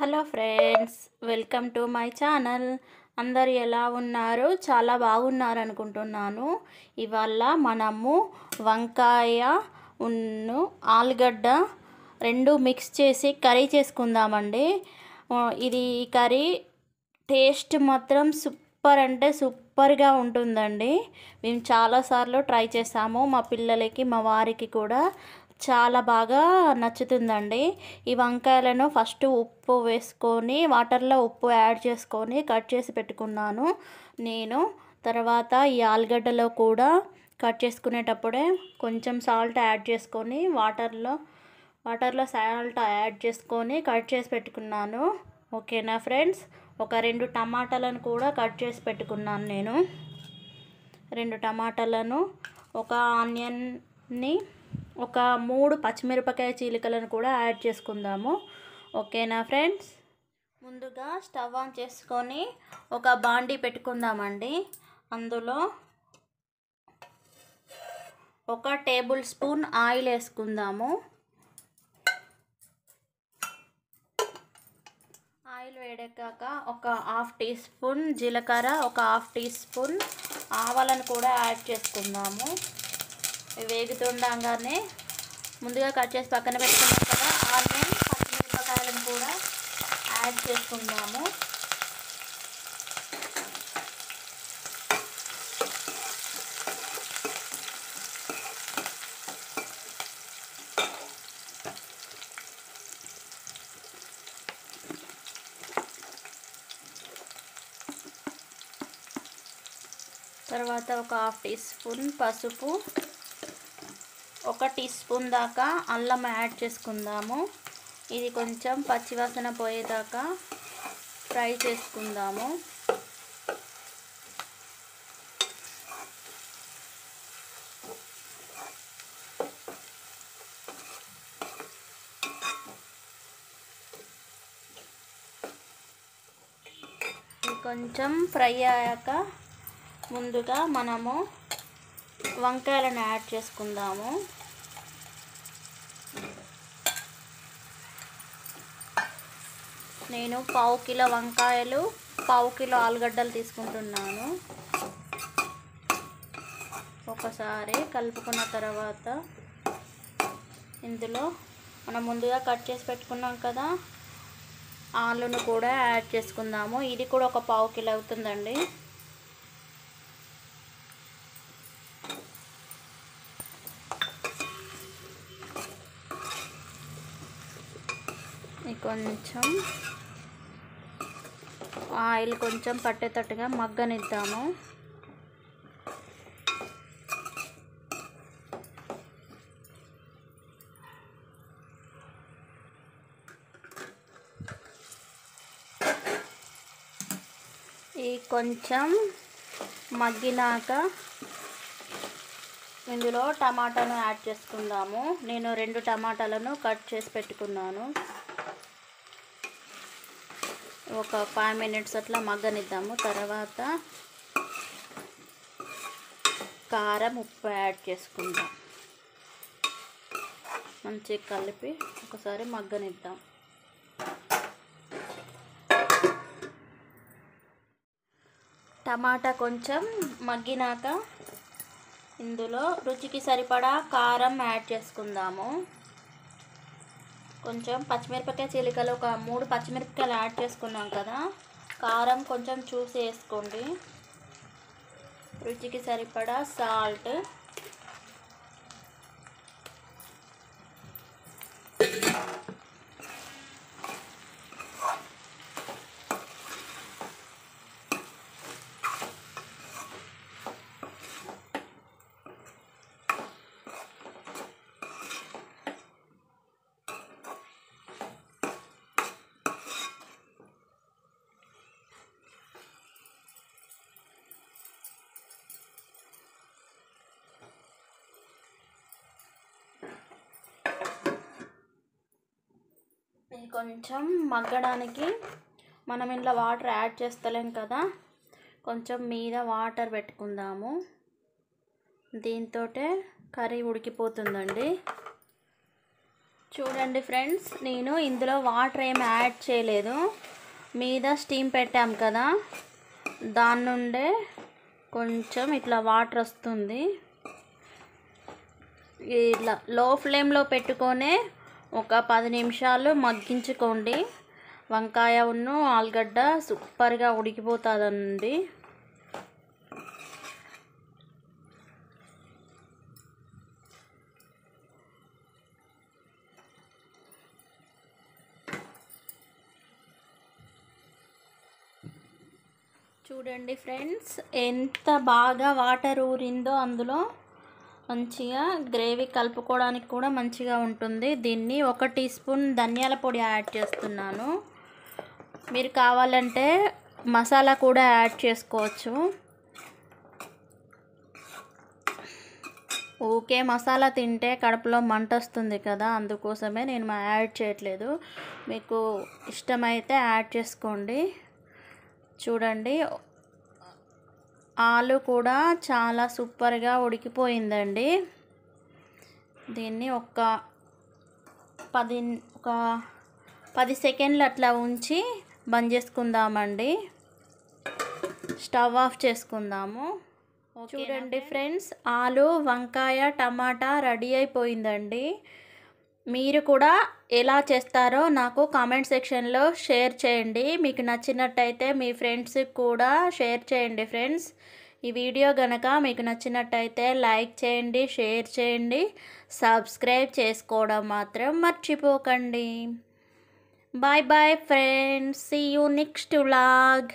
Hello friends, welcome to my channel. అందరు ఎలా ఉన్నారు? చాలా బాగున్నారు అనుకుంటున్నాను. ఇవాళ మనము వంకాయ ఉన్ను ఆలుగడ్డ రెండు మిక్స్ చేసి కర్రీ చేసుకుందామండి. ఇది కర్రీ టేస్ట్ మాత్రం సూపర్ అంటే సూపర్గా ఉంటుందండి. మేము చాలాసార్లు ట్రై చేసాము. మా పిల్లలకి మా వారికి కూడా చాలా బాగా నచ్చుతుందండి. ఈ వంకాయలను ఫస్ట్ ఉప్పు వేసుకొని వాటర్లో ఉప్పు యాడ్ చేసుకొని కట్ చేసి పెట్టుకున్నాను నేను. తర్వాత ఈ ఆలుగడ్డలో కూడా కట్ చేసుకునేటప్పుడే కొంచెం సాల్ట్ యాడ్ చేసుకొని వాటర్లో సాల్ట్ యాడ్ చేసుకొని కట్ చేసి పెట్టుకున్నాను. ఓకేనా ఫ్రెండ్స్? ఒక 2 టమాటాలను కూడా కట్ చేసి పెట్టుకున్నాను నేను. 2 టమాటాలను, ఒక ఆనియన్ని, ఒక 3 పచ్చిమిరపకాయ చీలికలను కూడా యాడ్ చేసుకుందాము. ఓకేనా ఫ్రెండ్స్? ముందుగా స్టవ్ ఆన్ చేసుకొని ఒక బాండీ పెట్టుకుందామండి. అందులో 1 టేబుల్ స్పూన్ ఆయిల్ వేసుకుందాము. ఆయిల్ వేడెక్కాక ఒక 1/2 టీ స్పూన్ జీలకర్ర, ఒక 1/2 టీ స్పూన్ ఆవాలను కూడా యాడ్ చేసుకుందాము. వేగుతుండగానే ముందుగా కట్ చేసి పక్కన పెట్టుకున్నాం కదా ఆనియన్, పచ్చిమిరపకాయలను కూడా యాడ్ చేసుకుందాము. తర్వాత ఒక 1/2 టీ స్పూన్ పసుపు, 1 టీ స్పూన్ దాకా అల్లం యాడ్ చేసుకుందాము. ఇది కొంచెం పచ్చివాసన పోయేదాకా ఫ్రై చేసుకుందాము. ఇది కొంచెం ఫ్రై అయ్యాక ముందుగా మనము వంకాయలను యాడ్ చేసుకుందాము. నేను 1/2 కిలో వంకాయలు, 1/2 కిలో ఆలుగడ్డలు తీసుకుంటున్నాను. ఒకసారి కలుపుకున్న తర్వాత ఇందులో మనం ముందుగా కట్ చేసి పెట్టుకున్నాం కదా ఆలును కూడా యాడ్ చేసుకుందాము. ఇది కూడా ఒక 1/2 కిలో అవుతుందండి. కొంచెం ఆయిల్ కొంచెం పట్టేటట్టుగా మగ్గనిద్దాము. ఈ కొంచెం మగ్గినాక ఇందులో టమాటాను యాడ్ చేసుకుందాము. నేను 2 టమాటాలను కట్ చేసి పెట్టుకున్నాను. ఒక 5 మినిట్స్ అట్లా మగ్గనిద్దాము. తర్వాత కారం, ఉప్పు యాడ్ చేసుకుందాం. మంచిగా కలిపి ఒకసారి మగ్గనిద్దాం. టమాటా కొంచెం మగ్గినాక ఇందులో రుచికి సరిపడా కారం యాడ్ చేసుకుందాము. కొంచెం పచ్చిమిరపకాయ చీలికలు, ఒక 3 పచ్చిమిరపకాయలు యాడ్ చేసుకున్నాం కదా. కారం కొంచెం చూసి వేసుకోండి. రుచికి సరిపడా సాల్ట్, ఇది కొంచెం మగ్గడానికి మనం ఇంట్లో వాటర్ యాడ్ చేస్తలేం కదా, కొంచెం మీద వాటర్ పెట్టుకుందాము. దీంతో కర్రీ ఉడికిపోతుందండి. చూడండి ఫ్రెండ్స్, నేను ఇందులో వాటర్ ఏమి యాడ్ చేయలేదు. మీద స్టీమ్ పెట్టాం కదా, దాని నుండే కొంచెం ఇట్లా వాటర్ వస్తుంది. ఇట్లా లో ఫ్లేమ్లో పెట్టుకొనే ఒక 10 నిమిషాలు మగ్గించుకోండి. వంకాయ ఆలుగడ్డ సూపర్గా ఉడికిపోతుందండి. చూడండి ఫ్రెండ్స్, ఎంత బాగా వాటర్ ఊరిందో అందులో. మంచిగా గ్రేవీ కలుపుకోవడానికి కూడా మంచిగా ఉంటుంది. దీన్ని 1 టీ స్పూన్ ధనియాల పొడి యాడ్ చేస్తున్నాను. మీరు కావాలంటే మసాలా కూడా యాడ్ చేసుకోవచ్చు. ఓకే, మసాలా తింటే కడుపులో మంట వస్తుంది కదా, అందుకోసమే నేను యాడ్ చేయట్లేదు. మీకు ఇష్టమైతే యాడ్ చేసుకోండి. చూడండి, ఆలు కూడా చాలా సూపర్గా ఉడికిపోయిందండి. దీన్ని ఒక 10 సెకండ్లు అట్లా ఉంచి బంద్ చేసుకుందామండి. స్టవ్ ఆఫ్ చేసుకుందాము. చూడండి ఫ్రెండ్స్, ఆలు వంకాయ టమాటా రెడీ అయిపోయిందండి. మీరు కూడా ఎలా చేస్తారో నాకు కామెంట్ సెక్షన్లో షేర్ చేయండి. మీకు నచ్చినట్టయితే మీ ఫ్రెండ్స్కి కూడా షేర్ చేయండి ఫ్రెండ్స్. ఈ వీడియో గనక మీకు నచ్చినట్టయితే లైక్ చేయండి, షేర్ చేయండి, సబ్స్క్రైబ్ చేసుకోవడం మాత్రం మర్చిపోకండి. Bye bye friends, see you next vlog.